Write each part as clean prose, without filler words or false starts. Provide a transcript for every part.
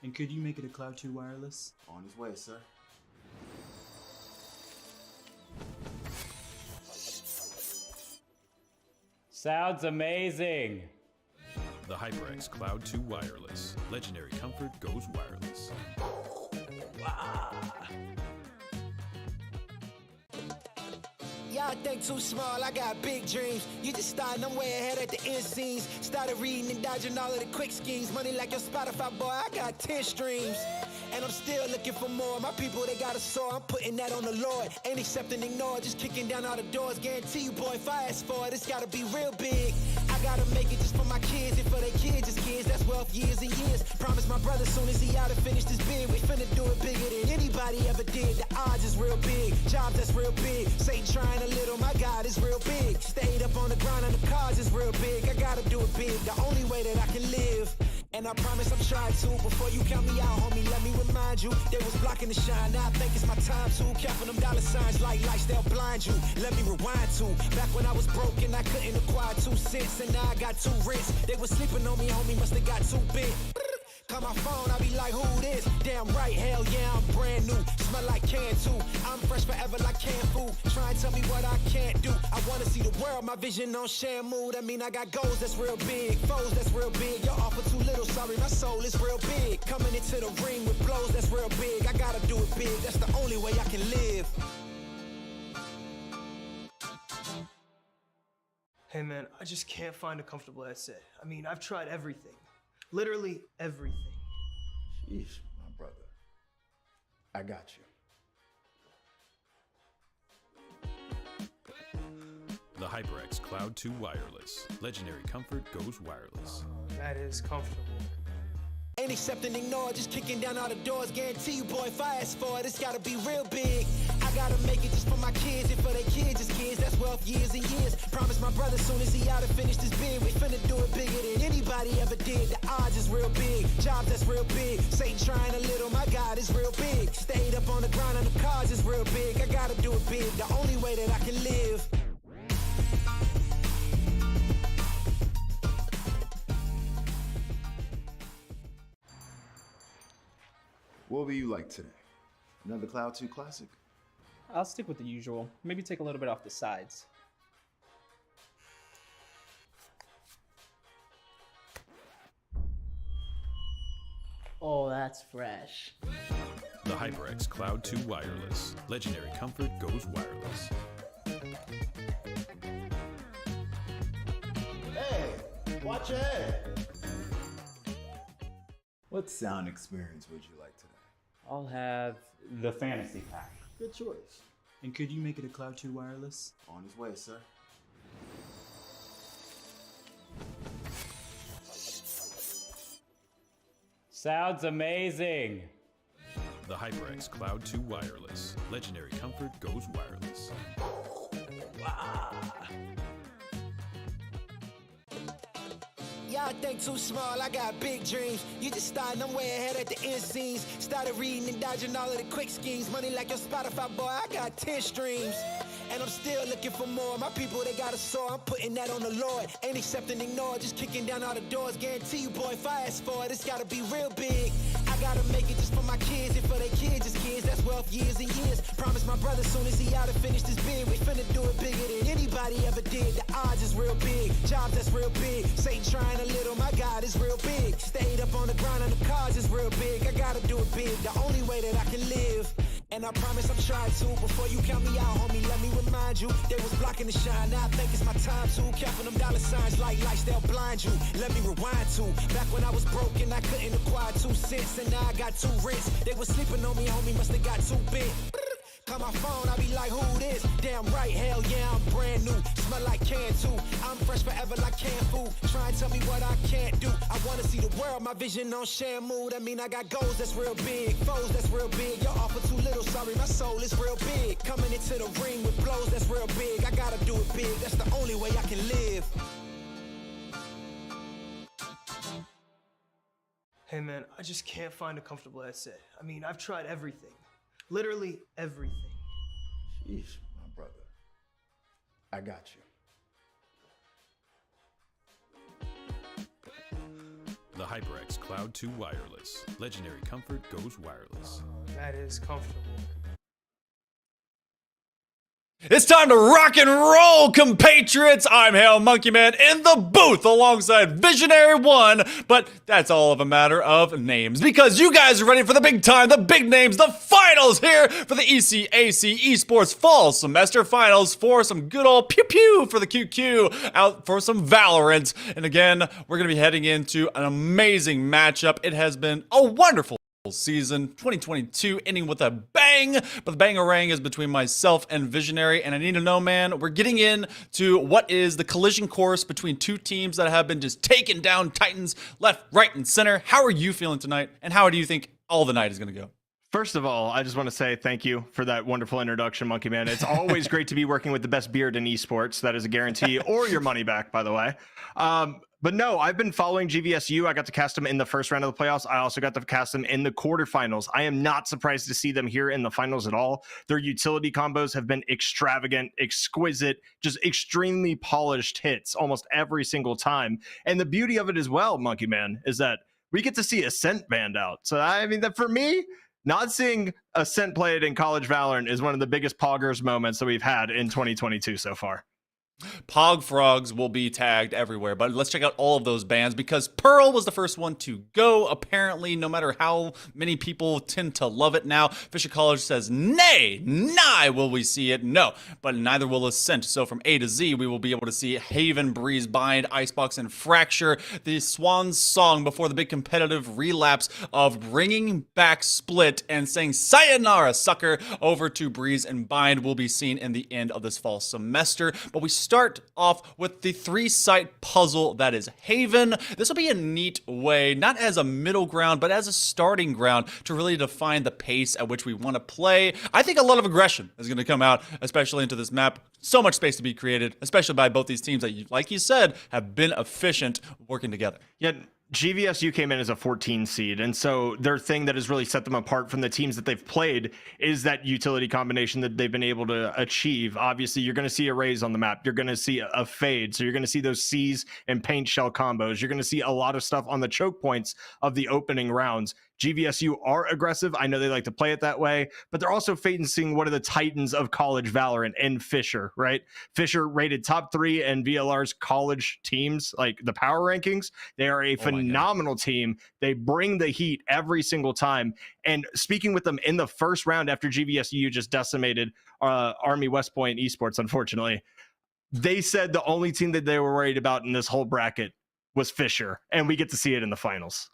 And could you make it a Cloud 2 wireless? On his way, sir. Sounds amazing! The HyperX Cloud 2 Wireless. Legendary comfort goes wireless. Y'all think too small, I got big dreams. You just starting, I'm way ahead at the end scenes. Started reading and dodging all of the quick schemes. Money like your Spotify, boy, I got 10 streams. And I'm still looking for more. My people, they got a soar, I'm putting that on the Lord. Ain't accepting, ignore, just kicking down all the doors. Guarantee you, boy, if I ask for it, it's gotta be real big. I gotta make it just for my kids and for their kids' kids. That's wealth years and years. Promise my brother soon as he out and finish this bid, we finna do it bigger than anybody ever did. The odds is real big, jobs that's real big. Satan trying a little, my God is real big. Stayed up on the grind on the cars is real big. I gotta do it big, the only way that I can live. And I promise I'm trying to. Before you count me out, homie, let me remind you. They was blocking the shine, now I think it's my time to. Counting them dollar signs like lights, they'll blind you. Let me rewind to back when I was broke and I couldn't acquire 2 cents. And now I got 2 rents. They was sleeping on me, homie, must have got too big. Call my phone, I be like, who this? Damn right, hell yeah, I'm brand new. Smell like can too. I'm fresh forever like canned food. Try and tell me what I can't do. I wanna see the world, my vision on Shamu. That mean I got goals that's real big, foes that's real big. Your offer too little, sorry, my soul is real big. Coming into the ring with blows that's real big. I gotta do it big, that's the only way I can live. Hey man, I just can't find a comfortable headset. I mean, I've tried everything. Literally everything. Sheesh, my brother. I got you. The HyperX Cloud 2 Wireless. Legendary comfort goes wireless. That is comfortable. Ain't accepting, ignore, just kicking down all the doors. Guarantee you, boy, if I ask for it, it's gotta be real big. I gotta make it just for my kids and for their kids' kids. That's wealth years and years. Promise my brother soon as he out and finish this bid, we finna do it bigger than anybody ever did. The odds is real big, jobs that's real big. Satan trying a little, my God is real big. Stayed up on the grind on the cars is real big. I gotta do it big, the only way that I can live. What will you like today? Another Cloud 2 classic? I'll stick with the usual. Maybe take a little bit off the sides. Oh, that's fresh. The HyperX Cloud 2 Wireless. Legendary comfort goes wireless. Hey, watch your head. What sound experience would you like today? I'll have the fantasy pack. Good choice. And could you make it a Cloud 2 wireless? On his way, sir. Sounds amazing! The HyperX Cloud 2 Wireless. Legendary comfort goes wireless. Y'all think too small, I got big dreams. You just starting, I'm way ahead at the end scenes. Started reading and dodging all of the quick schemes. Money like your Spotify, boy, I got 10 streams. And I'm still looking for more. My people, they got a soar, I'm putting that on the Lord. Ain't accepting, ignore, just kicking down all the doors. Guarantee you, boy, if I ask for it, it's gotta be real big. I gotta make it just for my kids and for their kids' kids. That's wealth years and years. Promise my brother soon as he out and finish this bid, we finna do it bigger than anybody ever did. The odds is real big, jobs that's real big. Satan trying a little, my God is real big. Stayed up on the grind on the cars is real big. I gotta do it big, the only way that I can live. And I promise I'm trying to. Before you count me out, homie, let me remind you. They was blocking the shine, now I think it's my time to. Counting them dollar signs like lights, they'll blind you. Let me rewind to back when I was broke and I couldn't acquire 2 cents. And now I got 2 rents. They was sleeping on me, homie, must have got too big. Call my phone, I be like, who this? Damn right, hell yeah, I'm brand new. Smell like can too. I'm fresh forever like canned food. Try and tell me what I can't do. I wanna see the world, my vision on Shamu. That mean I got goals that's real big, foes that's real big. Your offer too little, sorry, my soul is real big. Coming into the ring with blows that's real big. I gotta do it big, that's the only way I can live. Hey man, I just can't find a comfortable headset. I mean, I've tried everything. Literally everything. Sheesh, my brother. I got you. The HyperX Cloud 2 Wireless. Legendary comfort goes wireless. That is comfortable. It's time to rock and roll, compatriots! I'm Hail Monkey Man in the booth alongside Visionary One, but that's all of a matter of names because you guys are ready for the big time, the big names, the finals here for the ECAC Esports Fall Semester Finals for some good old pew-pew for the QQ, out for some Valorant. And again, we're going to be heading into an amazing matchup. It has been a wonderful season 2022 ending with a bang, but the bangarang is between myself and Visionary, and I need to know, man, we're getting into what is the collision course between two teams that have been just taking down Titans left, right, and center. How are you feeling tonight, and how do you think all the night is going to go? First of all, I just want to say thank you for that wonderful introduction, Monkey Man. It's always great to be working with the best beard in esports. That is a guarantee, or your money back, by the way. But no, I've been following GVSU. I got to cast them in the first round of the playoffs. I also got to cast them in the quarterfinals. I am not surprised to see them here in the finals at all. Their utility combos have been extravagant, exquisite, just extremely polished hits almost every single time. And the beauty of it as well, Monkey Man, is that we get to see Ascent band out. So, I mean, that for me, not seeing Ascent played in College Valorant is one of the biggest poggers moments that we've had in 2022 so far. Pog frogs will be tagged everywhere, but let's check out all of those bans because Pearl was the first one to go. Apparently, no matter how many people tend to love it now, Fisher College says, nay, will we see it? No, but neither will Ascent. So from A to Z, we will be able to see Haven, Breeze, Bind, Icebox, and Fracture, the swan song before the big competitive relapse of bringing back Split and saying sayonara, sucker, over to Breeze and Bind will be seen in the end of this fall semester. But we start off with the 3-site puzzle that is Haven. This will be a neat way, not as a middle ground, but as a starting ground to really define the pace at which we want to play. I think a lot of aggression is going to come out, especially into this map. So much space to be created, especially by both these teams that, like you said, have been efficient working together. Yeah. GVSU came in as a 14 seed, and so their thing that has really set them apart from the teams that they've played is that utility combination that they've been able to achieve. Obviously, you're going to see arrays on the map. You're going to see a fade, so you're going to see those C's and paint shell combos. You're going to see a lot of stuff on the choke points of the opening rounds. GVSU are aggressive. I know they like to play it that way, but they're also facing one of the titans of college Valorant and Fisher, right? Fisher rated top 3 in VLR's college teams, like the power rankings. They are a phenomenal team. They bring the heat every single time. And speaking with them in the first round after GVSU just decimated Army West Point Esports, unfortunately, they said the only team that they were worried about in this whole bracket was Fisher, and we get to see it in the finals.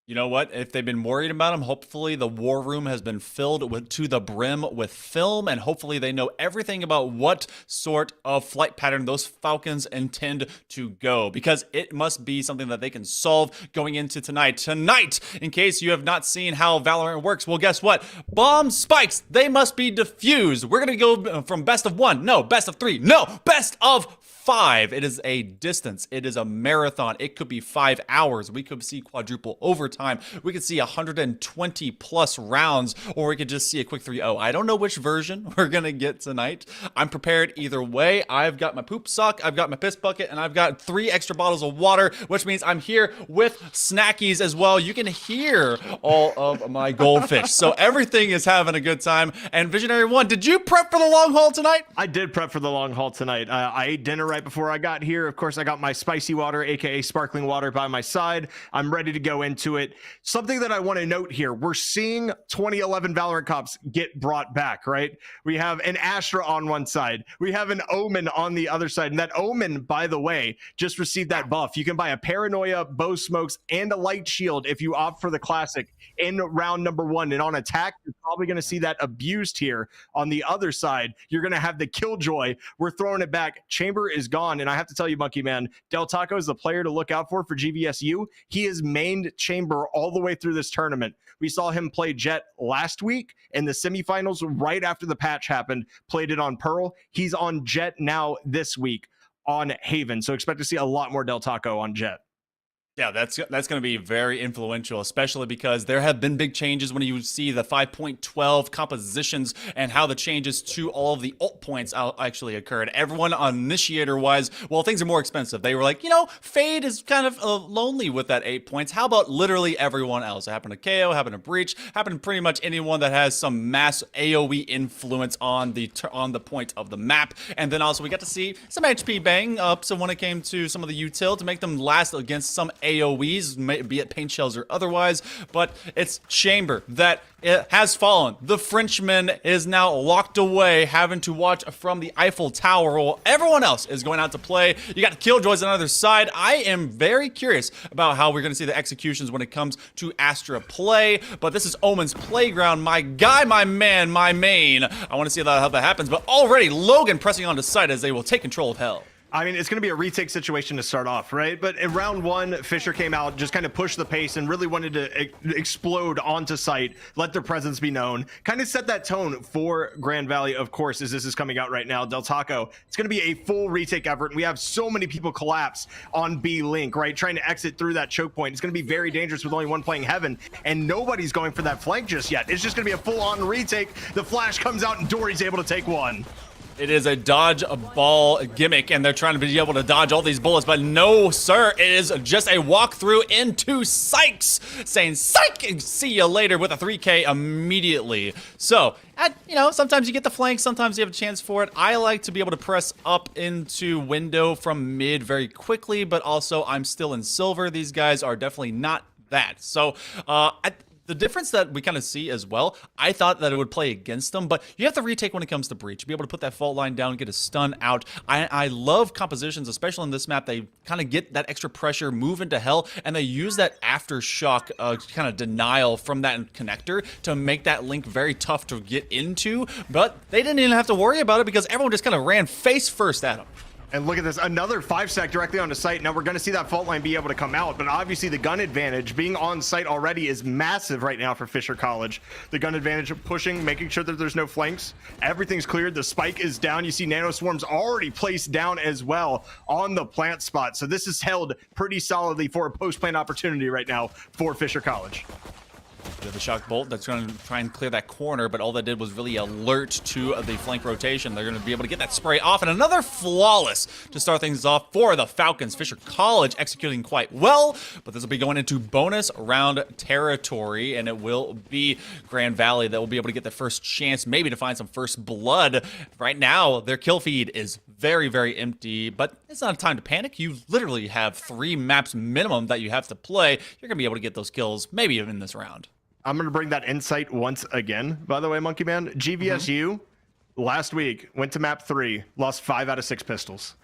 You know what? If they've been worried about him, hopefully the war room has been filled to the brim with film, and hopefully they know everything about what sort of flight pattern those Falcons intend to go, because it must be something that they can solve going into tonight. Tonight, in case you have not seen how Valorant works, well, guess what? Bomb spikes, they must be defused. We're going to go from best of 1, no, best of 3, no, best of 5. It is a distance. It is a marathon. It could be 5 hours. We could see quadruple overtime. We could see 120 plus rounds, or we could just see a quick 3-0. I don't know which version we're going to get tonight. I'm prepared either way. I've got my poop sock, I've got my piss bucket, and I've got 3 extra bottles of water, which means I'm here with snackies as well. You can hear all of my goldfish. So everything is having a good time. And Visionary One, did you prep for the long haul tonight? I did prep for the long haul tonight. I ate dinner right before I got here. Of course, I got my spicy water, aka sparkling water, by my side. I'm ready to go into it. Something that I want to note here, we're seeing 2011 Valorant cops get brought back, right? We have an Astra on one side. We have an Omen on the other side. And that Omen, by the way, just received that buff. You can buy a Paranoia, bow smokes, and a light shield if you opt for the classic in round number 1. And on attack, you're probably going to see that abused here. On the other side, you're going to have the Killjoy. We're throwing it back. Chamber is gone. And I have to tell you, Monkey Man, Del Taco is the player to look out for GVSU. He has mained Chamber all the way through this tournament. We saw him play Jet last week in the semifinals right after the patch happened, played it on Pearl. He's on Jet now this week on Haven. So expect to see a lot more Del Taco on Jet. Yeah, that's going to be very influential, especially because there have been big changes when you see the 5.12 compositions and how the changes to all of the ult points actually occurred. Everyone on initiator-wise, well, things are more expensive. They were like, Fade is kind of lonely with that 8 points. How about literally everyone else? It happened to KO, happened to Breach, happened to pretty much anyone that has some mass AoE influence on the point of the map. And then also we got to see some HP bang up. So when it came to some of the util to make them last against some AoEs, be it paint shells or otherwise, but it's Chamber that it has fallen. The Frenchman is now locked away, having to watch from the Eiffel Tower while everyone else is going out to play. You got Killjoys on the other side. I am very curious about how we're going to see the executions when it comes to Astra play, but this is Omen's playground. My guy, my man, my main. I want to see how that happens, but already Logan pressing onto site as they will take control of Hell. I mean, it's going to be a retake situation to start off, right? But in round one, Fisher came out, just kind of pushed the pace and really wanted to explode onto site, let their presence be known, kind of set that tone for Grand Valley, of course, as this is coming out right now. Del Taco, it's going to be a full retake effort. And we have so many people collapse on B Link, right? Trying to exit through that choke point. It's going to be very dangerous with only one playing Heaven, and nobody's going for that flank just yet. It's just going to be a full-on retake. The flash comes out and Dory's able to take one. It is a dodge a ball gimmick, and they're trying to be able to dodge all these bullets, but no, sir. It is just a walkthrough into Sykes, saying, "Psych, see you later," with a 3K immediately. So, sometimes you get the flank, sometimes you have a chance for it. I like to be able to press up into window from mid very quickly, but also I'm still in silver. These guys are definitely not that. So, the difference that we kind of see as well, I thought that it would play against them, but you have to retake when it comes to Breach. Be able to put that fault line down, get a stun out. I love compositions, especially in this map. They kind of get that extra pressure, move into Hell, and they use that aftershock kind of denial from that connector to make that link very tough to get into. But they didn't even have to worry about it because everyone just kind of ran face first at them. And look at this, another 5-stack directly onto site. Now we're going to see that fault line be able to come out, but obviously the gun advantage being on site already is massive right now for Fisher College. The gun advantage of pushing, making sure that there's no flanks. Everything's cleared. The spike is down. You see Nano Swarms already placed down as well on the plant spot. So this is held pretty solidly for a post-plant opportunity right now for Fisher College. The shock bolt that's going to try and clear that corner, but all that did was really alert to the flank rotation. They're going to be able to get that spray off, and another flawless to start things off for the Falcons. Fisher College executing quite well, but this will be going into bonus round territory, and it will be Grand Valley that will be able to get the first chance maybe to find some first blood. Right now, their kill feed is very, very empty, but it's not time to panic. You literally have 3 maps minimum that you have to play. You're going to be able to get those kills maybe even in this round. I'm going to bring that insight once again, by the way, Monkey Man. GVSU last week went to map 3, lost 5 out of 6 pistols.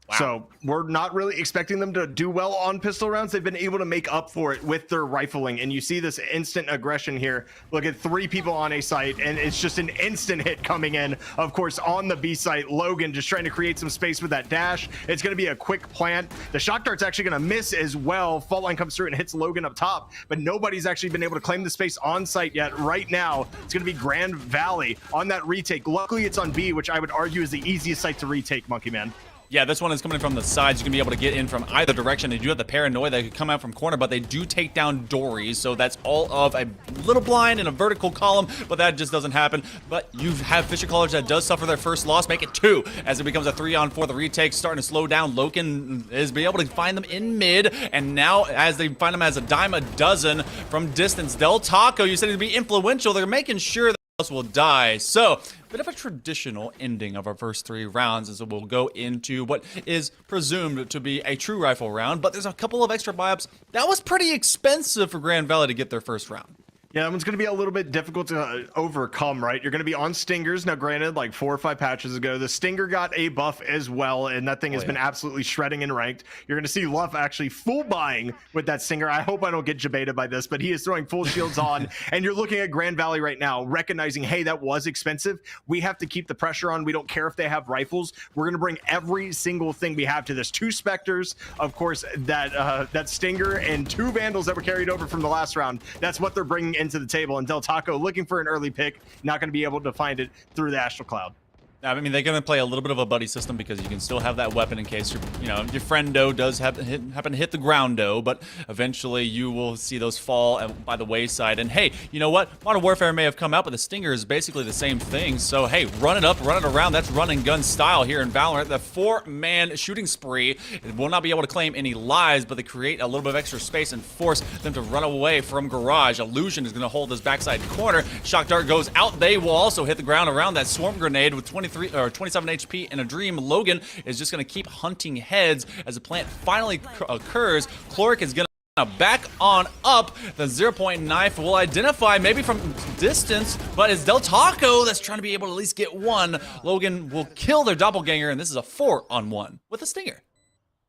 Wow. So we're not really expecting them to do well on pistol rounds. They've been able to make up for it with their rifling. And you see this instant aggression here. Look at 3 people on A site, and it's just an instant hit coming in. Of course, on the B site, Logan just trying to create some space with that dash. It's going to be a quick plant. The shock dart's actually going to miss as well. Fault line comes through and hits Logan up top, but nobody's actually been able to claim the space on site yet. Right now, it's going to be Grand Valley on that retake. Luckily, it's on B, which I would argue is the easiest site to retake, Monkey Man. Yeah, this one is coming from the sides. You can be able to get in from either direction. They do have the paranoia that could come out from corner, but they do take down Dory. So that's all of a little blind and a vertical column, but that just doesn't happen. But you have Fisher College that does suffer their first loss, make it 2 as it becomes a 3-on-4. The retake starting to slow down. Logan is be able to find them in mid, and now as they find them as a dime a dozen from distance. Del Taco, you said it'd be influential. They're making sure that will die. So a bit of a traditional ending of our first 3 rounds as we'll go into what is presumed to be a true rifle round, but there's a couple of extra buy-ups. That was pretty expensive for Grand Valley to get their first round. Yeah, that one's going to be a little bit difficult to overcome, right? You're going to be on Stingers. Now, granted, like 4 or 5 patches ago, the Stinger got a buff as well, and that thing has been absolutely shredding in ranked. You're going to see Luff actually full buying with that Stinger. I hope I don't get jebaited by this, but he is throwing full shields on, and you're looking at Grand Valley right now, recognizing, hey, that was expensive. We have to keep the pressure on. We don't care if they have rifles. We're going to bring every single thing we have to this. 2 Spectres, of course, that Stinger, and 2 Vandals that were carried over from the last round. That's what they're bringing into the table, and Del Taco looking for an early pick, not going to be able to find it through the Astral Cloud. I mean, they're going to play a little bit of a buddy system because you can still have that weapon in case your friendo does happen to hit the groundo, but eventually you will see those fall by the wayside. And hey, you know what? Modern Warfare may have come out, but the Stinger is basically the same thing. So hey, run it up, run it around. That's run and gun style here in Valorant. The 4-man shooting spree, it will not be able to claim any lives, but they create a little bit of extra space and force them to run away from Garage. Illusion is going to hold this backside corner. Shock Dart goes out. They will also hit the ground around that swarm grenade with 27 HP and a Dream. Logan is just going to keep hunting heads as the plant finally occurs. Cloric is going to back on up. The 0-point knife will identify maybe from distance, but it's Del Taco that's trying to be able to at least get one. Logan will kill their doppelganger, and this is a 4-on-1 with a Stinger.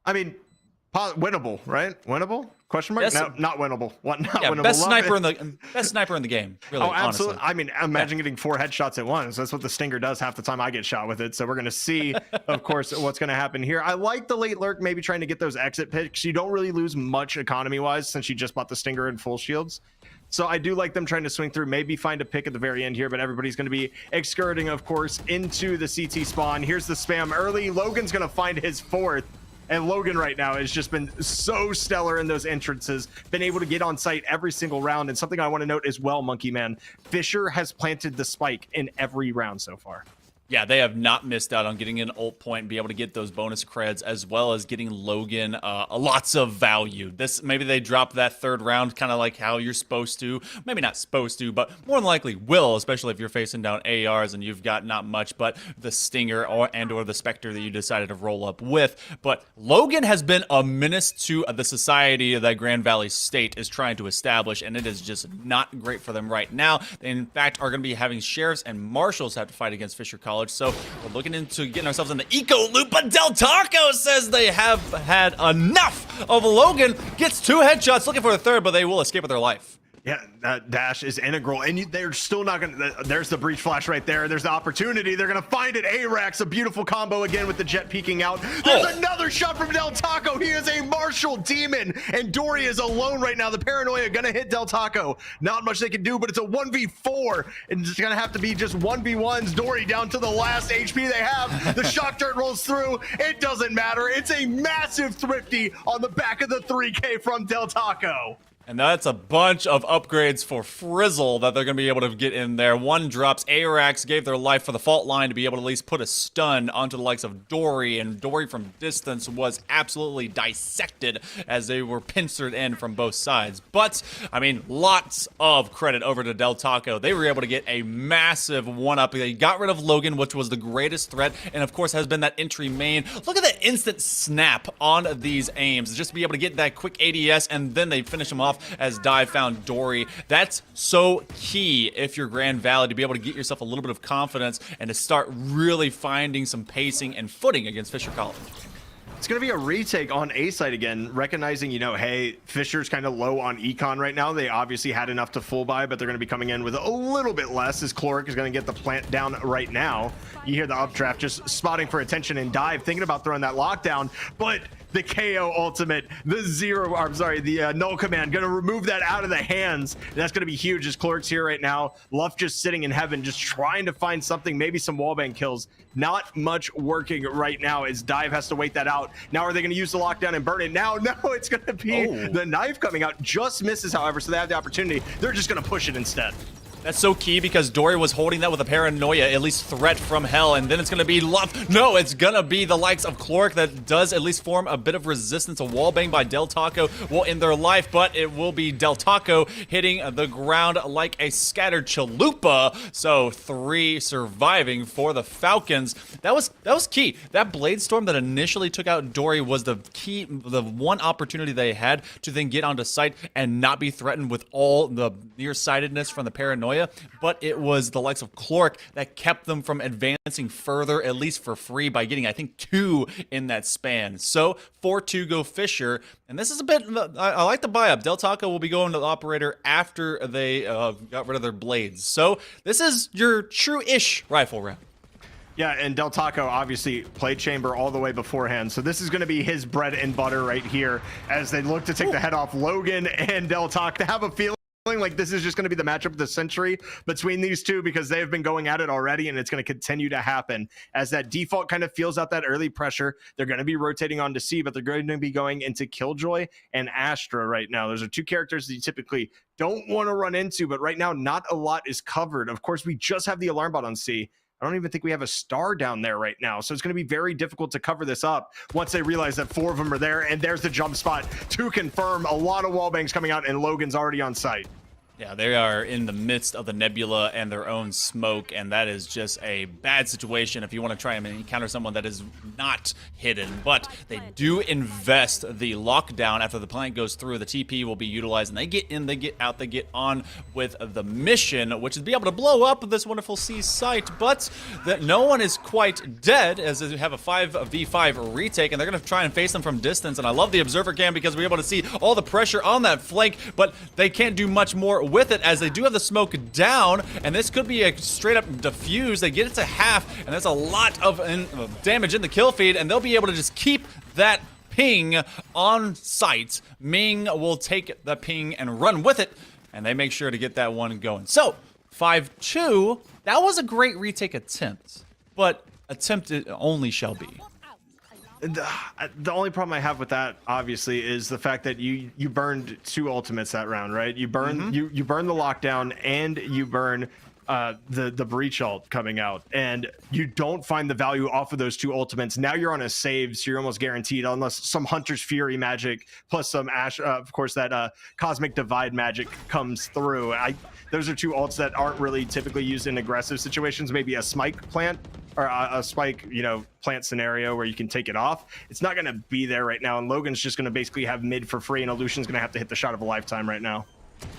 I mean, winnable, right? Winnable? Question mark? Yes. No, not winnable. What? Not Yeah, winnable. best sniper in the game. Really, oh, absolutely. honestly. I mean, imagine getting 4 headshots at once. That's what the Stinger does half the time I get shot with it. So we're going to see, of course, what's going to happen here. I like the late lurk, maybe trying to get those exit picks. You don't really lose much economy-wise since you just bought the Stinger in full shields. So I do like them trying to swing through, maybe find a pick at the very end here, but everybody's going to be excurting, of course, into the CT spawn. Here's the spam early. Logan's going to find his 4th. And Logan right now has just been so stellar in those entrances, been able to get on site every single round. And something I want to note as well, Monkey Man, Fisher has planted the spike in every round so far. Yeah, they have not missed out on getting an ult point and be able to get those bonus creds, as well as getting Logan lots of value. Maybe they drop that 3rd round kind of like how you're supposed to. Maybe not supposed to, but more than likely will, especially if you're facing down ARs and you've got not much but the Stinger or the Spectre that you decided to roll up with. But Logan has been a menace to the society that Grand Valley State is trying to establish, and it is just not great for them right now. They, in fact, are going to be having sheriffs and marshals have to fight against Fisher College. So we're looking into getting ourselves in the eco loop, but Del Taco says they have had enough of Logan. Gets 2 headshots, looking for a 3rd, but they will escape with their life. Yeah, that dash is integral, and they're still not going to... There's the breach flash right there. There's the opportunity. They're going to find it. A-Rax, a beautiful combo again with the jet peeking out. There's another shot from Del Taco. He is a martial demon, and Dory is alone right now. The paranoia going to hit Del Taco. Not much they can do, but it's a 1v4, and it's going to have to be just 1v1s. Dory down to the last HP they have. The shock dart rolls through. It doesn't matter. It's a massive thrifty on the back of the 3K from Del Taco. And that's a bunch of upgrades for Frizzle that they're going to be able to get in there. 1 drops. Arax gave their life for the fault line to be able to at least put a stun onto the likes of Dory, and Dory from distance was absolutely dissected as they were pincered in from both sides. But, I mean, lots of credit over to Del Taco. They were able to get a massive 1-up. They got rid of Logan, which was the greatest threat, and of course has been that entry main. Look at the instant snap on these aims, just to be able to get that quick ADS, and then they finish them off as Dive found Dory. That's so key if you're Grand Valley, to be able to get yourself a little bit of confidence and to start really finding some pacing and footing against Fisher College. It's going to be a retake on A side again, recognizing, hey, Fisher's kind of low on econ right now. They obviously had enough to full buy, but they're going to be coming in with a little bit less, as Cloric is going to get the plant down right now. You hear the updraft just spotting for attention, and Dive thinking about throwing that lockdown, but the KO ultimate, the null command, going to remove that out of the hands. And that's going to be huge as Cloric's here right now. Luff just sitting in heaven, just trying to find something, maybe some wallbang kills. Not much working right now as Dive has to wait that out. Now are they going to use the lockdown and burn it? Now, no, it's going to be the knife coming out. Just misses, however, so they have the opportunity. They're just going to push it instead. That's so key because Dory was holding that with a paranoia, at least threat from hell, and then it's going to be Luff. No, it's going to be the likes of Cloric that does at least form a bit of resistance. A wallbang by Del Taco will end their life, but it will be Del Taco hitting the ground like a scattered chalupa. So 3 surviving for the Falcons. That was key. That Blade Storm that initially took out Dory was the key, the one opportunity they had to then get onto site and not be threatened with all the nearsightedness from the paranoia. But it was the likes of Cloric that kept them from advancing further, at least for free, by getting, I think, 2 in that span. So 4-2 go Fisher, and this is a bit, I like the buy up. Del Taco will be going to the operator after they got rid of their blades. So this is your true-ish rifle round. Yeah, and Del Taco obviously played chamber all the way beforehand, so this is going to be his bread and butter right here as they look to take the head off Logan and Del Taco. To have a feeling feeling like this is just going to be the matchup of the century between these two because they have been going at it already, and it's going to continue to happen as that default kind of feels out that early pressure. They're going to be rotating on to C, but they're going to be going into Killjoy and Astra right now. Those are two characters that you typically don't want to run into, but right now not a lot is covered. Of course, we just have the alarm bot on C. I don't even think we have a star down there right now. So it's going to be very difficult to cover this up once they realize that 4 of them are there. And there's the jump spot to confirm. A lot of wall bangs coming out, and Logan's already on site. Yeah, they are in the midst of the nebula and their own smoke, and that is just a bad situation if you want to try and encounter someone that is not hidden. But they do invest the lockdown after the plant goes through. The TP will be utilized, and they get in, they get out, they get on with the mission, which is to be able to blow up this wonderful C site. But that no one is quite dead, as they have a 5v5 retake, and they're going to try and face them from distance. And I love the observer cam because we're able to see all the pressure on that flank, but they can't do much more with it as they do have the smoke down, and this could be a straight up defuse. They get it to half, and there's a lot of damage in the kill feed, and they'll be able to just keep that ping on site. Ming will take the ping and run with it, and they make sure to get that one going. So 5-2, that was a great retake attempt, but attempt it only shall be. The only problem I have with that, obviously, is the fact that you burned 2 ultimates that round, right? You burn you burn the lockdown and you burn the breach ult coming out, and you don't find the value off of those 2 ultimates. Now you're on a save, so you're almost guaranteed, unless some Hunter's Fury magic plus some of course that Cosmic Divide magic comes through. Those are 2 ults that aren't really typically used in aggressive situations. Maybe a Smite plant or a spike, plant scenario where you can take it off. It's not going to be there right now, and Logan's just going to basically have mid for free, and Illusion's going to have to hit the shot of a lifetime right now.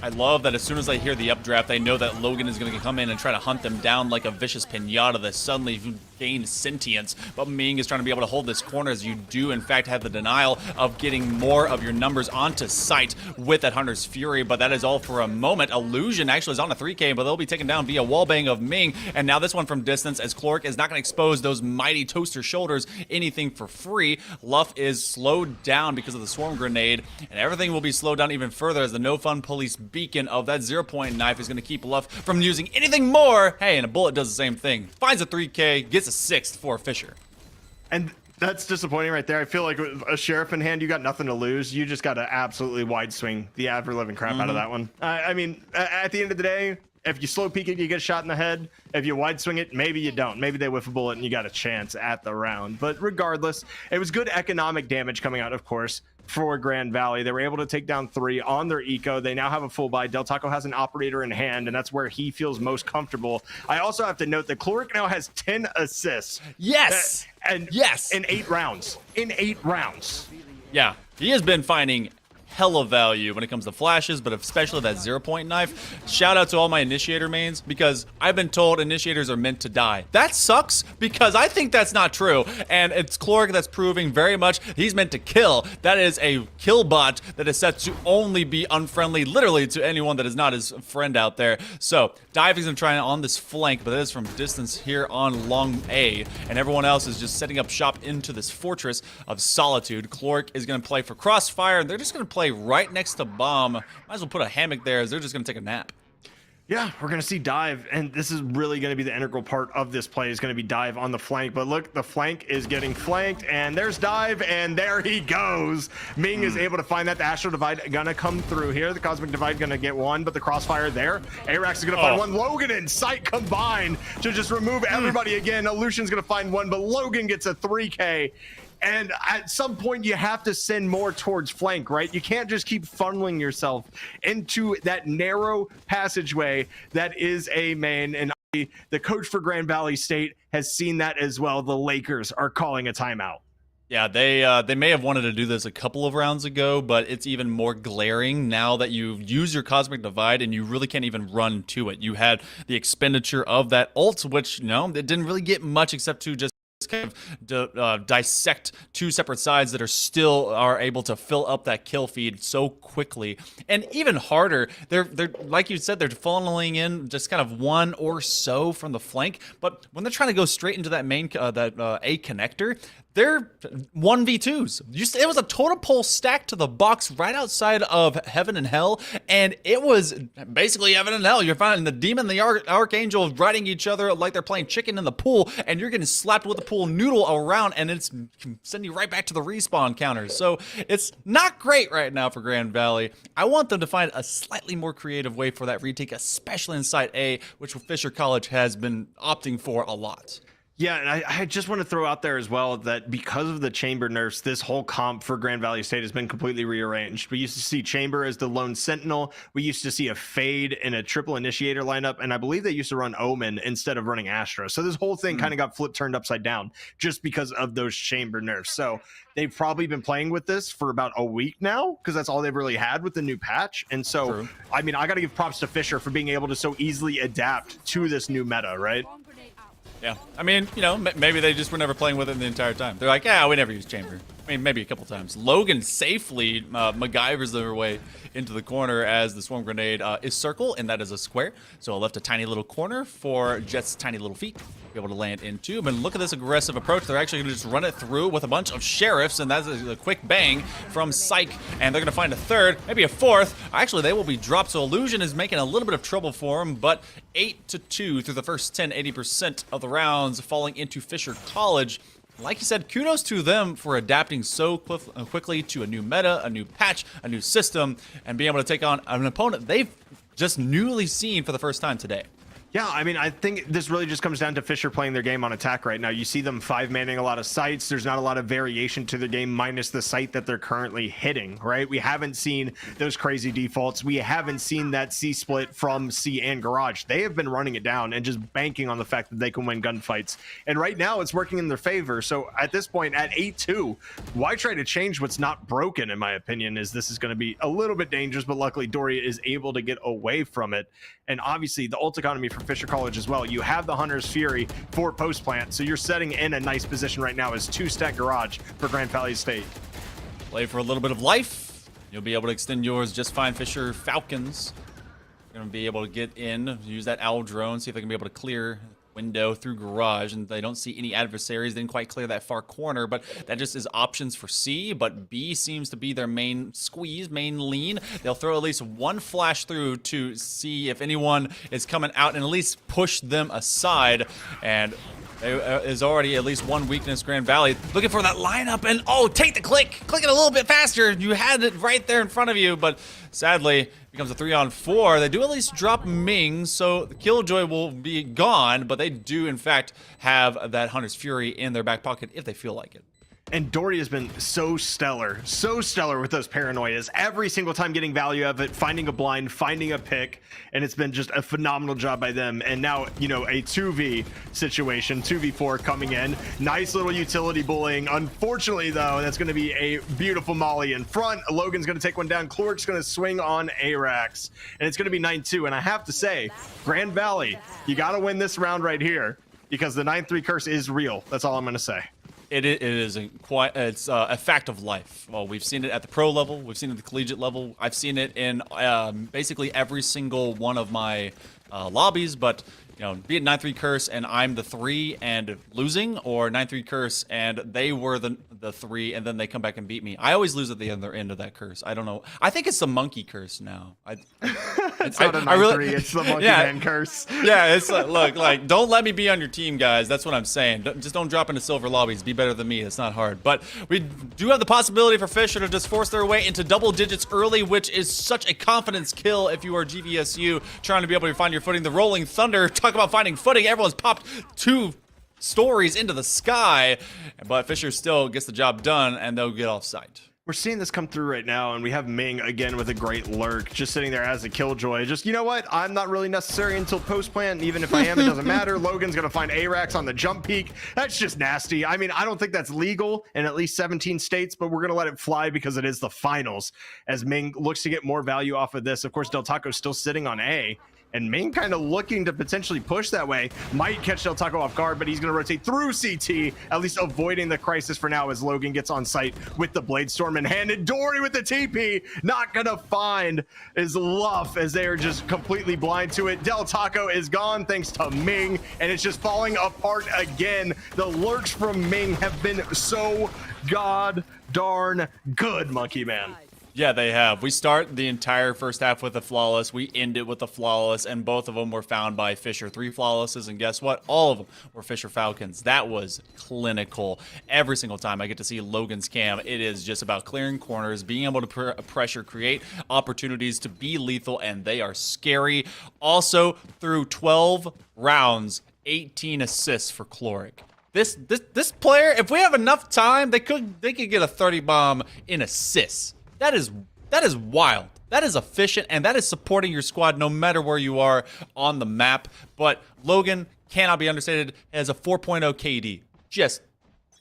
I love that as soon as I hear the updraft, I know that Logan is going to come in and try to hunt them down like a vicious pinata that suddenly gained sentience. But Ming is trying to be able to hold this corner, as you do, in fact, have the denial of getting more of your numbers onto site with that Hunter's Fury. But that is all for a moment. Illusion actually is on a 3K, but they'll be taken down via wallbang of Ming. And now this one from distance, as Cloric is not going to expose those mighty toaster shoulders anything for free. Luff is slowed down because of the swarm grenade, and everything will be slowed down even further as the no fun police beacon of that 0-point knife is going to keep Luff from using anything more. Hey, and a bullet does the same thing. Finds a 3K, gets a 6th for Fisher. And that's disappointing right there. I feel like with a sheriff in hand, you got nothing to lose. You just got to absolutely wide swing the ever-living crap out of that one. I mean, at the end of the day, if you slow peek it, you get shot in the head. If you wide swing it, maybe you don't. Maybe they whiff a bullet and you got a chance at the round. But regardless, it was good economic damage coming out, of course, for Grand Valley. They were able to take down 3 on their eco. They now have a full buy. Del Taco has an operator in hand, and that's where he feels most comfortable. I also have to note that Cloric now has 10 assists. Yes! And yes! In 8 rounds. In 8 rounds. Yeah, he has been finding hella value when it comes to flashes, but especially that 0-point knife. Shout out to all my initiator mains, because I've been told initiators are meant to die. That sucks, because I think that's not true, and it's Cloric that's proving very much he's meant to kill. That is a kill bot that is set to only be unfriendly literally to anyone that is not his friend out there. So Diving's gonna try on this flank, but it is from distance here on long A, and everyone else is just setting up shop into this fortress of solitude. Cloric is gonna play for crossfire, and they're just gonna play right next to bomb. Might as well put a hammock there, as they're just gonna take a nap. Yeah, we're going to see Dive, and this is really going to be the integral part of this play, is going to be Dive on the flank. But look, the flank is getting flanked, and there's Dive, and there he goes. Ming is able to find that. The Astral Divide going to come through here. The Cosmic Divide going to get one, but the Crossfire there. Arax is going to find one. Logan and Sight combine to just remove everybody again. Lucian's going to find one, but Logan gets a 3K. And at some point, you have to send more towards flank, right? You can't just keep funneling yourself into that narrow passageway that is A main. And the coach for Grand Valley State has seen that as well. The Lakers are calling a timeout. Yeah, they may have wanted to do this a couple of rounds ago, but it's even more glaring now that you use your Cosmic Divide and you really can't even run to it. You had the expenditure of that ult, which, it didn't really get much except to just kind of dissect 2 separate sides that are able to fill up that kill feed so quickly. And even harder, they're like you said, they're funneling in just kind of 1 or so from the flank, but when they're trying to go straight into that main A connector, they're 1v2s. It was a totem pole stacked to the box right outside of Heaven and Hell, and it was basically Heaven and Hell. You're finding the demon and the archangel riding each other like they're playing chicken in the pool, and you're getting slapped with a pool noodle around, and it's sending you right back to the respawn counters. So it's not great right now for Grand Valley. I want them to find a slightly more creative way for that retake, especially in Site A, which Fisher College has been opting for a lot. Yeah, and I just want to throw out there as well that because of the Chamber nerfs, this whole comp for Grand Valley State has been completely rearranged. We used to see Chamber as the lone sentinel. We used to see a Fade in a triple initiator lineup, and I believe they used to run Omen instead of running Astra. So this whole thing kind of got turned upside down just because of those Chamber nerfs. So they've probably been playing with this for about a week now because that's all they've really had with the new patch. And so, True. I mean, I got to give props to Fisher for being able to so easily adapt to this new meta, right? Yeah, I mean, you know, maybe they just were never playing with it the entire time. They're like, yeah, we never use Chamber. I mean, maybe a couple times. Logan safely MacGyvers their way into the corner as the Swarm Grenade is circle, and that is a square. So I left a tiny little corner for Jet's tiny little feet to be able to land into. But look at this aggressive approach. They're actually going to just run it through with a bunch of Sheriffs, and that's a quick bang from Psych. And they're going to find a third, maybe a fourth. Actually, they will be dropped, so Illusion is making a little bit of trouble for them, but 8-2 through the first 80% of the rounds, falling into Fisher College. Like you said, kudos to them for adapting so quickly to a new meta, a new patch, a new system, and being able to take on an opponent they've just newly seen for the first time today. Yeah, I mean, I think this really just comes down to Fisher playing their game on attack right now. You see them 5-manning a lot of sites. There's not a lot of variation to the game minus the site that they're currently hitting, right? We haven't seen those crazy defaults. We haven't seen that C split from C and Garage. They have been running it down and just banking on the fact that they can win gunfights. And right now it's working in their favor. So at this point, at 8-2, why try to change what's not broken, in my opinion, is this is going to be a little bit dangerous, but luckily Doria is able to get away from it. And obviously the ult economy for Fisher College as well. You have the Hunter's Fury for post plant, so you're setting in a nice position right now as 2-stack Garage for Grand Valley State. Play for a little bit of life. You'll be able to extend yours just fine. Fisher Falcons going to be able to get in, use that owl drone, see if they can be able to clear window through Garage, and they don't see any adversaries. They didn't quite clear that far corner, but that just is options for C. But B seems to be their main squeeze, main lean. They'll throw at least one flash through to see if anyone is coming out and at least push them aside. And there is already at least one weakness. Grand Valley looking for that lineup, and oh, take the click it a little bit faster. You had it right there in front of you, but sadly becomes a 3-on-4. They do at least drop Ming, so the Killjoy will be gone, but they do in fact have that Hunter's Fury in their back pocket if they feel like it. And Dory has been so stellar with those paranoias. Every single time getting value of it, finding a blind, finding a pick, and it's been just a phenomenal job by them. And now, you know, a 2v situation, 2v4 coming in. Nice little utility bullying. Unfortunately, though, that's going to be a beautiful molly in front. Logan's going to take one down. Clork's going to swing on Arax. And it's going to be 9-2. And I have to say, Grand Valley, you got to win this round right here because the 9-3 curse is real. That's all I'm going to say. It is it's a fact of life. Well, we've seen it at the pro level. We've seen it at the collegiate level. I've seen it in basically every single one of my lobbies. But you know, be it 9-3 curse and I'm the 3 and losing, or 9-3 curse and they were the 3 and then they come back and beat me. I always lose at the other end of that curse. I don't know. I think it's the monkey curse now. It's not a 9-3. It's the monkey man curse. Yeah, it's look, like, don't let me be on your team, guys. That's what I'm saying. Just don't drop into silver lobbies. Be better than me. It's not hard. But we do have the possibility for Fisher to just force their way into double digits early, which is such a confidence kill if you are GVSU trying to be able to find your footing. The Rolling Thunder, talk about finding footing. Everyone's popped 2 stories into the sky, but Fisher still gets the job done, and they'll get off site. We're seeing this come through right now, and we have Ming again with a great lurk, just sitting there as a Killjoy. Just, you know what? I'm not really necessary until post-plant, and even if I am, it doesn't matter. Logan's going to find Arax on the jump peak. That's just nasty. I mean, I don't think that's legal in at least 17 states, but we're going to let it fly because it is the finals, as Ming looks to get more value off of this. Of course, Del Taco's still sitting on A. And Ming kind of looking to potentially push that way. Might catch Del Taco off guard, but he's going to rotate through CT, at least avoiding the crisis for now as Logan gets on site with the Blade Storm in hand. And Dory with the TP, not going to find his Luff as they are just completely blind to it. Del Taco is gone thanks to Ming, and it's just falling apart again. The lurch from Ming have been so god darn good, Monkey Man. Yeah, they have. We start the entire first half with a flawless. We end it with a flawless, and both of them were found by Fisher. 3 flawlesses, and guess what? All of them were Fisher Falcons. That was clinical. Every single time I get to see Logan's cam, it is just about clearing corners, being able to pressure, create opportunities to be lethal, and they are scary. Also, through 12 rounds, 18 assists for Chloric. This player, if we have enough time, they could get a 30 bomb in assists. That is wild. That is efficient, and that is supporting your squad no matter where you are on the map. But Logan cannot be understated as a 4.0 KD. Just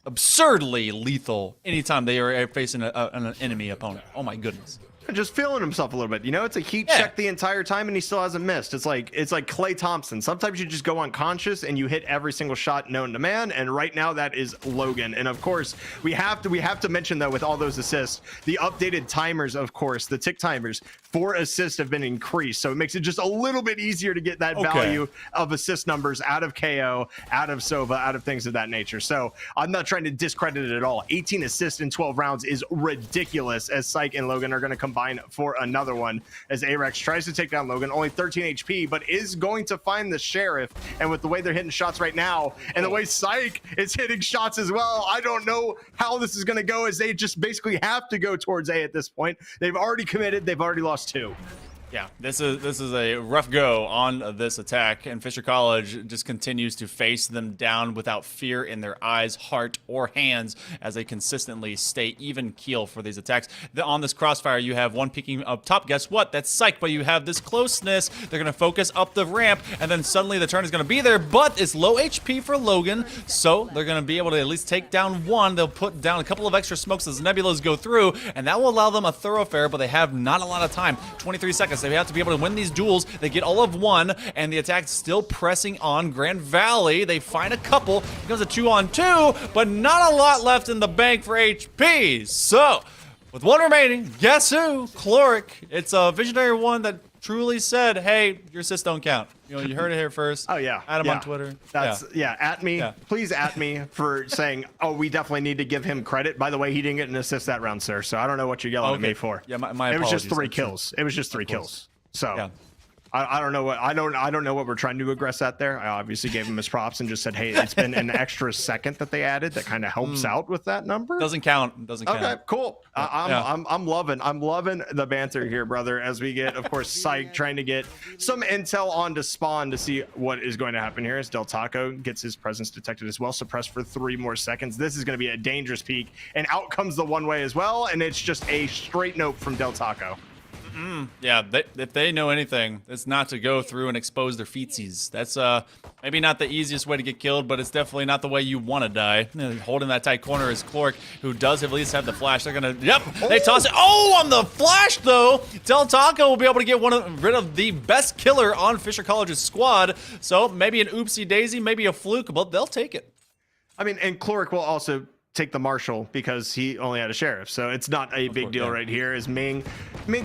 absurdly lethal anytime they are facing an enemy opponent. Oh my goodness. Just feeling himself a little bit, you know. It's a heat check the entire time, and he still hasn't missed. It's like Klay Thompson. Sometimes you just go unconscious and you hit every single shot known to man. And right now, that is Logan. And of course, we have to mention though, with all those assists, the updated timers, of course, the tick timers for assists have been increased, so it makes it just a little bit easier to get that value of assist numbers out of KO, out of Sova, out of things of that nature. So I'm not trying to discredit it at all. 18 assists in 12 rounds is ridiculous, as Psych and Logan are going to combine for another one, as Arex tries to take down Logan, only 13 HP, but is going to find the Sheriff. And with the way they're hitting shots right now, and the way Psych is hitting shots as well, I don't know how this is going to go, as they just basically have to go towards A at this point. They've already committed, they've already lost 2. Yeah, this is a rough go on this attack, and Fisher College just continues to face them down without fear in their eyes, heart, or hands as they consistently stay even keel for these attacks. On this crossfire, you have one peeking up top. Guess what? That's Psych, but you have this closeness. They're going to focus up the ramp, and then suddenly the turn is going to be there, but it's low HP for Logan, so they're going to be able to at least take down one. They'll put down a couple of extra smokes as Nebulas go through, and that will allow them a thoroughfare, but they have not a lot of time. 23 seconds. They have to be able to win these duels. They get all of one, and the attack's still pressing on Grand Valley. They find a couple. It becomes a 2-on-2, but not a lot left in the bank for HP. So, with one remaining, guess who? Chloric. It's a visionary one that truly said, hey, your assists don't count. You know, you heard it here first. Oh, yeah. Add him on Twitter. That's, at me. Yeah. Please at me for saying, oh, we definitely need to give him credit. By the way, he didn't get an assist that round, sir. So I don't know what you're yelling at me for. Yeah, my It was just apologies. 3 kills. It was just 3 kills. So yeah. I don't know what I don't know what we're trying to aggress at there. I obviously gave him his props and just said, hey, it's been an extra second that they added that kind of helps out with that number. Doesn't count. Doesn't count. Okay, cool. I'm loving the banter here, brother, as we get, of course, Psych trying to get some intel onto Spawn to see what is going to happen here as Del Taco gets his presence detected as well, suppressed for 3 more seconds. This is going to be a dangerous peak, and out comes the one way as well, and it's just a straight note from Del Taco. Yeah, if they know anything, it's not to go through and expose their feetsies. That's maybe not the easiest way to get killed, but it's definitely not the way you want to die. Holding that tight corner is Chloric, who does at least have the flash. They're gonna, they toss it. Oh, on the flash though, Del Taco will be able to get rid of the best killer on Fisher College's squad. So maybe an oopsie daisy, maybe a fluke, but they'll take it. I mean, and Chloric will also take the Marshal because he only had a Sheriff, so it's not a big deal right here. Is Ming,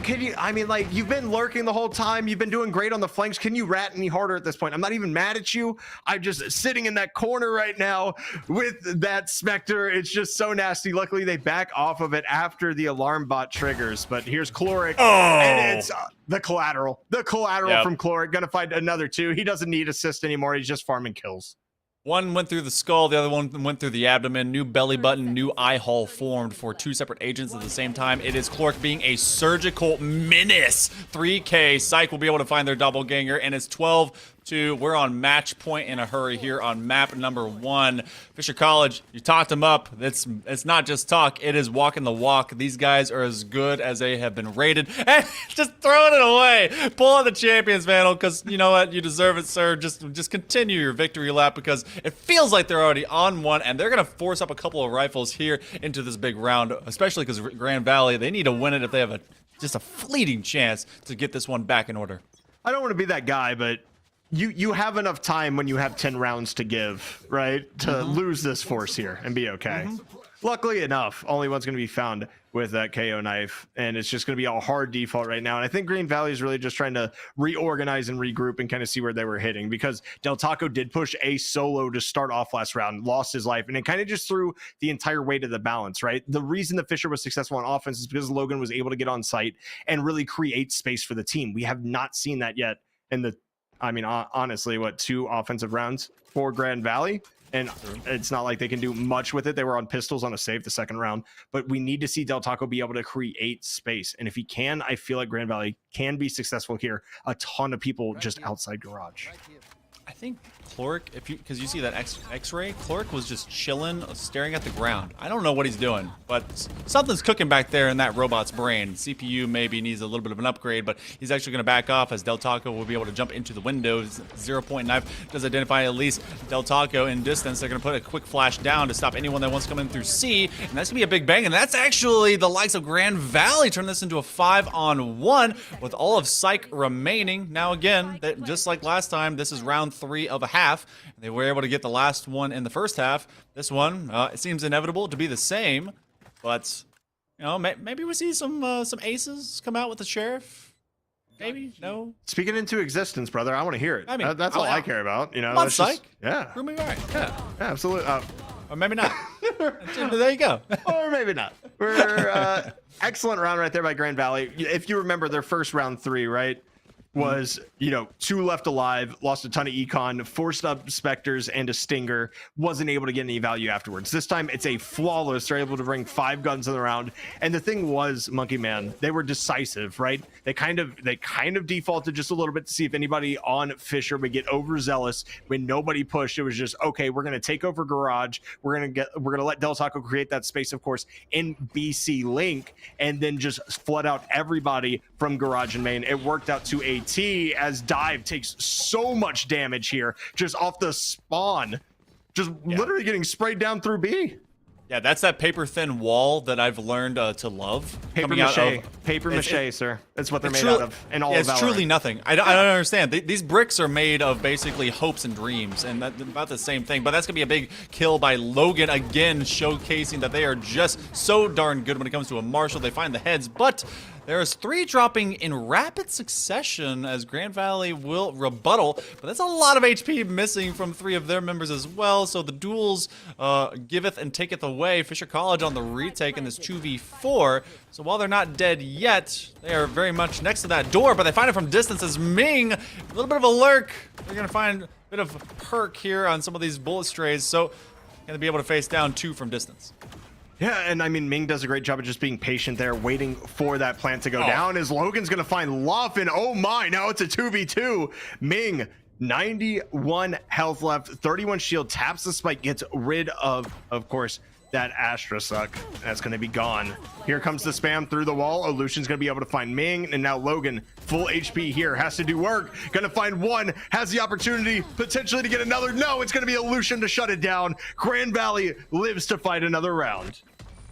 can you, I mean, like, you've been lurking the whole time, you've been doing great on the flanks, can you rat any harder at this point? I'm not even mad at you, I'm just sitting in that corner right now with that Spectre. It's just so nasty. Luckily they back off of it after the alarm bot triggers, but here's Chloric, and it's the collateral from Chloric, gonna find another 2. He doesn't need assist anymore, he's just farming kills. One went through the skull, the other one went through the abdomen. New belly button, new eye hole formed for 2 separate agents at the same time. It is Chloric being a surgical menace. 3K, Psych will be able to find their doppelganger, and it's 12-2. We're on match point in a hurry here on map number 1. Fisher College, you talked them up. It's not just talk, it is walking the walk. These guys are as good as they have been rated. And just throwing it away. Pull out the champions mantle, because you know what? You deserve it, sir. Just continue your victory lap, because it feels like they're already on one, and they're going to force up a couple of rifles here into this big round, especially because Grand Valley, they need to win it if they have just a fleeting chance to get this one back in order. I don't want to be that guy, but you have enough time when you have 10 rounds to give, right? To lose this force here and be okay. Luckily enough, only one's going to be found with that KO knife, and it's just going to be a hard default right now. And I think Green Valley is really just trying to reorganize and regroup and kind of see where they were hitting, because Del Taco did push a solo to start off last round, lost his life, and it kind of just threw the entire weight of the balance, right? The reason that Fisher was successful on offense is because Logan was able to get on site and really create space for the team. We have not seen that yet in the, I mean, honestly, what, 2 offensive rounds for Grand Valley? And it's not like they can do much with it. They were on pistols on a save the second round, but we need to see Del Taco be able to create space. And if he can, I feel like Grand Valley can be successful here. A ton of people just outside garage. I think Cloric, because you see that X-ray, Cloric was just chilling, staring at the ground. I don't know what he's doing, but something's cooking back there in that robot's brain. CPU maybe needs a little bit of an upgrade, but he's actually going to back off as Del Taco will be able to jump into the windows. 0-point knife does identify at least Del Taco in distance. They're going to put a quick flash down to stop anyone that wants to come in through C, and that's going to be a big bang, and that's actually the likes of Grand Valley turn this into a 5-on-1 with all of Psych remaining. Now again, just like last time, this is round 3 of a half. They were able to get the last one in the first half. This one, it seems inevitable to be the same, but you know, maybe we see some aces come out with the sheriff. Maybe no. Speak it into existence, brother. I want to hear it. I mean, that's all I care about. You know, that's Psych. Yeah. Prove me right. Yeah, absolutely. Or maybe not. There you go. Or maybe not. We're excellent round right there by Grand Valley. If you remember their first round 3, right, was, you know, 2 left alive, lost a ton of econ, forced up Spectres and a Stinger, wasn't able to get any value afterwards. This time it's a flawless. They're able to bring 5 guns in the round. And the thing was, Monkey Man, they were decisive, right? They kind of defaulted just a little bit to see if anybody on Fisher would get overzealous. When nobody pushed, it was just, okay, we're gonna take over garage. We're gonna let Del Taco create that space, of course, in BC Link, and then just flood out everybody from garage and main. It worked out to a T, as Dive takes so much damage here just off the spawn, just literally getting sprayed down through B. Yeah, that's that paper thin wall that I've learned to love. Paper mache, sir. That's what they're made out of. And all it's truly nothing. I don't understand. These bricks are made of basically hopes and dreams, and that's about the same thing. But that's gonna be a big kill by Logan again, showcasing that they are just so darn good when it comes to a marshal. They find the heads, but there's 3 dropping in rapid succession as Grand Valley will rebuttal, but that's a lot of HP missing from 3 of their members as well. So the duels giveth and taketh away. Fisher College on the retake in this 2v4. So while they're not dead yet, they are very much next to that door, but they find it from distance as Ming, a little bit of a lurk. They're gonna find a bit of perk here on some of these bullet strays, so gonna be able to face down 2 from distance. Yeah, and I mean, Ming does a great job of just being patient there, waiting for that plant to go down, as Logan's going to find Luff, and oh my, now it's a 2v2. Ming, 91 health left, 31 shield, taps the spike, gets rid of course, that Astra suck. That's going to be gone. Here comes the spam through the wall. Illusion's going to be able to find Ming, and now Logan, full HP here, has to do work. Going to find one, has the opportunity potentially to get another. No, it's going to be Illusion to shut it down. Grand Valley lives to fight another round.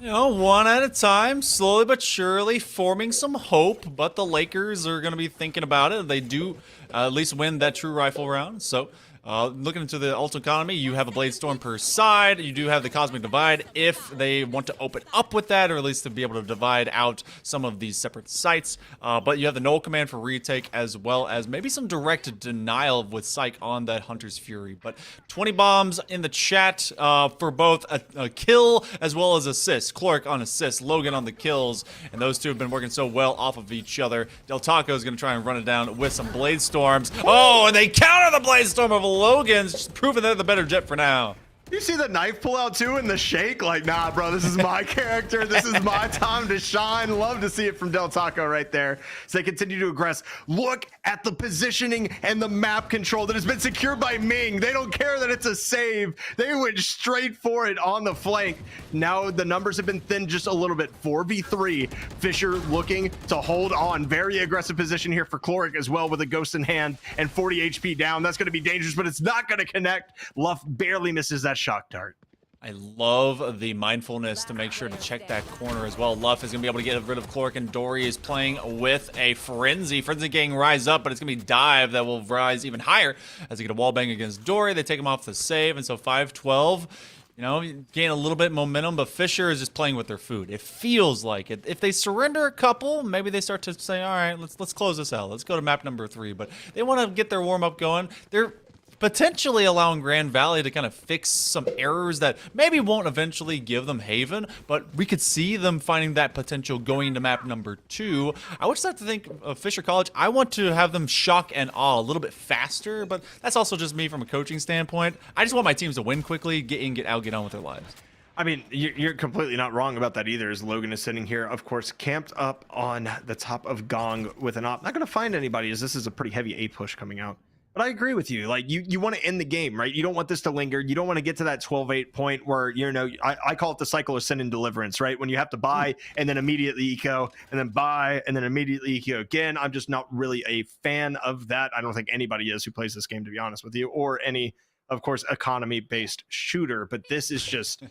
You know, one at a time, slowly but surely forming some hope, but the Lakers are going to be thinking about it. They do at least win that true rifle round, so looking into the ult economy, you have a Blade Storm per side. You do have the Cosmic Divide if they want to open up with that, or at least to be able to divide out some of these separate sites. But you have the Null Command for retake, as well as maybe some direct denial with Psych on that Hunter's Fury. But 20 bombs in the chat for both a kill as well as assist. Cloric on assist, Logan on the kills, and those two have been working so well off of each other. Del Taco is going to try and run it down with some Blade Storms. Oh, and they counter the Blade Storm of Logan's, just proving they're the better jet for now. You see the knife pull out too in the shake? Like, nah, bro, this is my character. This is my time to shine. Love to see it from Del Taco right there. So they continue to aggress. Look at the positioning and the map control that has been secured by Ming. They don't care that it's a save. They went straight for it on the flank. Now the numbers have been thinned just a little bit. 4v3. Fisher looking to hold on. Very aggressive position here for Cloric as well, with a ghost in hand and 40 HP down. That's going to be dangerous, but it's not going to connect. Luff barely misses that shock dart. I love the mindfulness to make sure to check that corner as well. Luff is going to be able to get rid of Cloric, and Dory is playing with a Frenzy. Frenzy gang rise up, but it's going to be Dive that will rise even higher as they get a wall bang against Dory. They take him off the save, and so 5-12. You know, gain a little bit of momentum, but Fisher is just playing with their food. It feels like it. If they surrender a couple, maybe they start to say, all right, let's close this out. Let's go to map number 3. But they want to get their warm-up going. They're potentially allowing Grand Valley to kind of fix some errors that maybe won't eventually give them Haven, but we could see them finding that potential going to map number 2. I would just have to think of Fisher College. I want to have them shock and awe a little bit faster, but that's also just me from a coaching standpoint. I just want my teams to win quickly, get in, get out, get on with their lives. I mean, you're completely not wrong about that either, as Logan is sitting here, of course, camped up on the top of Gong with an op. Not going to find anybody, as this is a pretty heavy A push coming out. But I agree with you. Like, you want to end the game, right? You don't want this to linger. You don't want to get to that 12-8 point where, you know, I call it the cycle of sin and deliverance, right? When you have to buy and then immediately eco, and then buy and then immediately eco again. I'm just not really a fan of that. I don't think anybody is who plays this game, to be honest with you, or any, of course, economy-based shooter. But this is just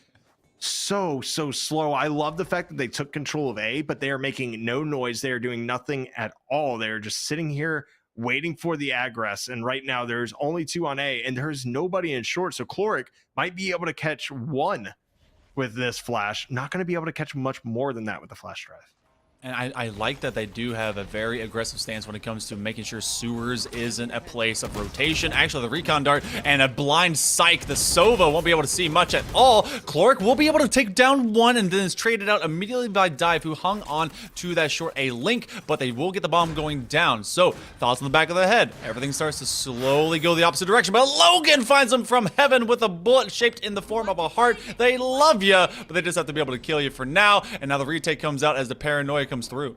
so slow. I love the fact that they took control of A, but they are making no noise. They are doing nothing at all. They're just sitting here waiting for the aggress, and right now there's only 2 on A, and there's nobody in short, so Cloric might be able to catch 1 with this flash. Not going to be able to catch much more than that with the flash drive. And I like that they do have a very aggressive stance when it comes to making sure Sewers isn't a place of rotation. Actually, the Recon Dart and a blind Psych, the Sova won't be able to see much at all. Cloric will be able to take down 1 and then is traded out immediately by Dive, who hung on to that short A link, but they will get the bomb going down. So, thoughts on the back of the head. Everything starts to slowly go the opposite direction, but Logan finds him from heaven with a bullet shaped in the form of a heart. They love you, but they just have to be able to kill you for now. And now the retake comes out as the paranoia comes through.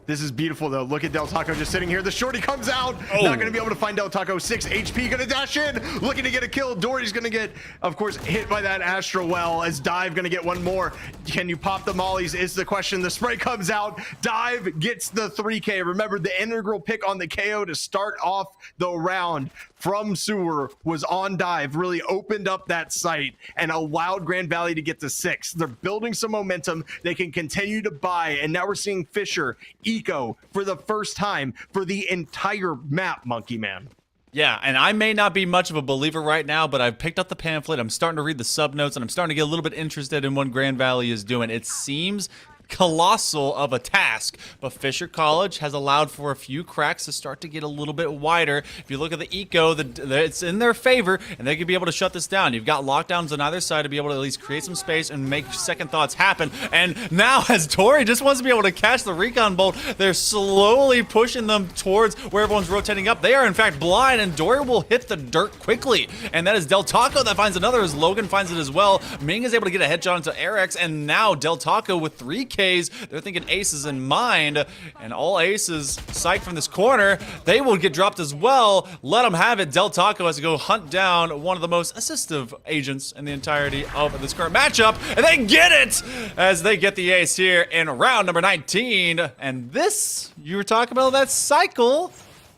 This is beautiful, though. Look at Del Taco just sitting here. The shorty comes out. Oh. Not going to be able to find Del Taco. 6 HP. Going to dash in. Looking to get a kill. Dory's going to get, of course, hit by that Astro Well, as Dive going to get 1 more. Can you pop the mollies is the question. The spray comes out. Dive gets the 3K. Remember, the integral pick on the KO to start off the round from Sewer was on Dive. Really opened up that site and allowed Grand Valley to get to 6. They're building some momentum. They can continue to buy, and now we're seeing Fisher eco for the first time for the entire map, Monkey Man. Yeah, and I may not be much of a believer right now, but I've picked up the pamphlet. I'm starting to read the subnotes, and I'm starting to get a little bit interested in what Grand Valley is doing. It seems colossal of a task, but Fisher College has allowed for a few cracks to start to get a little bit wider. If you look at the eco, it's in their favor, and they could be able to shut this down. You've got lockdowns on either side to be able to at least create some space and make second thoughts happen. And now, as Tori just wants to be able to catch the recon bolt, they're slowly pushing them towards where everyone's rotating up. They are in fact blind, and Dory will hit the dirt quickly. And that is Del Taco that finds another, as Logan finds it as well. Ming is able to get a headshot into Arex, and now Del Taco with 3Ks. They're thinking aces in mind, and all aces psyched from this corner. They will get dropped as well. Let them have it. Del Taco has to go hunt down one of the most assistive agents in the entirety of this current matchup, and they get it as they get the ace here in round number 19. And this, you were talking about that cycle,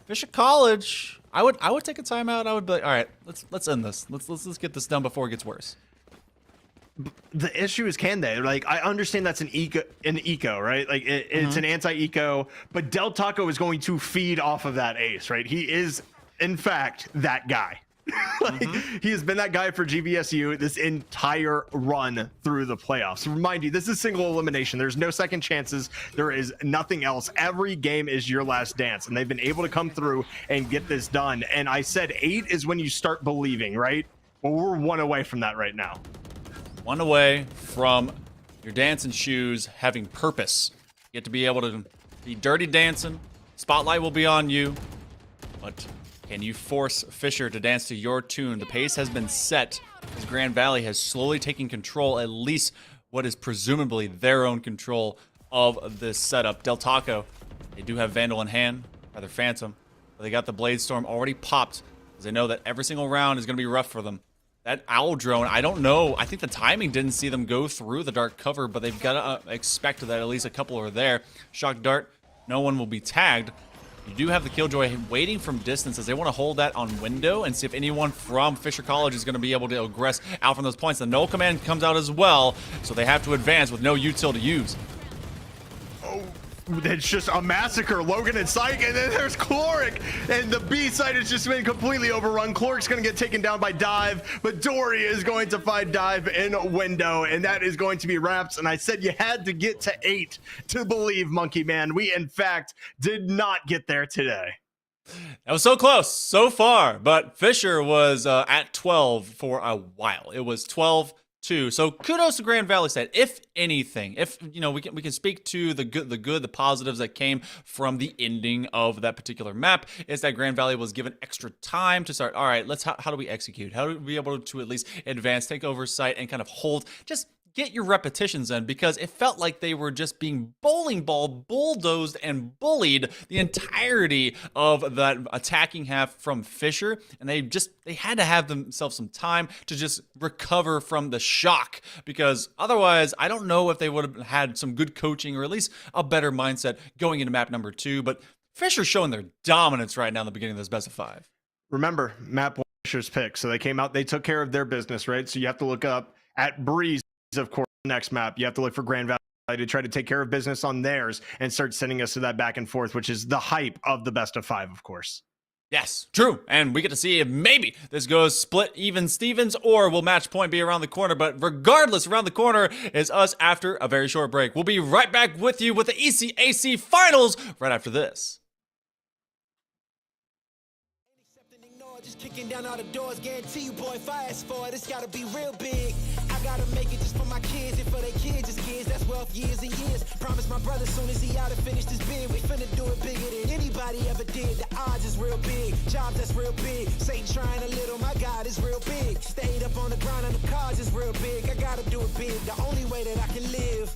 Fisher College. I would take a timeout. I would be like, all right, let's end this. Let's get this done before it gets worse. The issue is, can they? Like, I understand that's an eco, right? Like, it's an anti-eco, but Del Taco is going to feed off of that ace, right? He is, in fact, that guy. Like, he has been that guy for GVSU this entire run through the playoffs. Remind you, this is single elimination. There's no second chances. There is nothing else. Every game is your last dance, and they've been able to come through and get this done. And I said 8 is when you start believing, right? Well, we're 1 away from that right now. 1 away from your dancing shoes having purpose. You get to be able to be dirty dancing. Spotlight will be on you. But can you force Fisher to dance to your tune? The pace has been set as Grand Valley has slowly taken control, at least what is presumably their own control of this setup. Del Taco, they do have Vandal in hand, rather Phantom, but they got the Blade Storm already popped, because they know that every single round is going to be rough for them. That Owl Drone, I don't know. I think the timing didn't see them go through the dark cover, but they've got to expect that at least a couple are there. Shock Dart, no one will be tagged. You do have the Killjoy waiting from distance as they want to hold that on window and see if anyone from Fisher College is going to be able to aggress out from those points. The null command comes out as well, so they have to advance with no util to use. It's just a massacre. Logan and Syke, and then there's Chloric, and the B side has just been completely overrun. Chloric's going to get taken down by Dive, but Dory is going to find Dive in a window, and that is going to be Raps. And I said you had to get to 8 to believe, Monkey Man. We, in fact, did not get there today. That was so close so far, but Fisher was at 12 for a while. It was 12-2. So kudos to Grand Valley State. If anything, if we can speak to the positives that came from the ending of that particular map, is that Grand Valley was given extra time to start. All right, how do we execute? How do we be able to at least advance, take over site, and kind of hold, just get your repetitions in, because it felt like they were just being bowling ball bulldozed and bullied the entirety of that attacking half from Fisher, and they had to have themselves some time to just recover from the shock, because otherwise I don't know if they would have had some good coaching or at least a better mindset going into map number 2. But Fisher's showing their dominance right now in the beginning of this best of 5. Remember, map Fisher's pick, so they came out, they took care of their business, right? So you have to look up at Breeze, of course. Next map, you have to look for Grand Valley to try to take care of business on theirs and start sending us to that back and forth, which is the hype of the best of 5, of course. Yes, true. And we get to see if maybe this goes split even Stevens, or will match point be around the corner. But regardless, around the corner is us after a very short break. We'll be right back with you with the ECAC finals right after this. Just kicking down all the doors, guarantee you, boy, fast forward, it's gotta be real big. I gotta make it just for my kids, and for their kids, just kids, that's wealth years and years. Promise my brother soon as he out and finish this bid, we finna do it bigger than anybody ever did. The odds is real big, jobs that's real big. Satan trying a little, my God is real big. Stayed up on the ground on the cards is real big. I gotta do it big, the only way that I can live.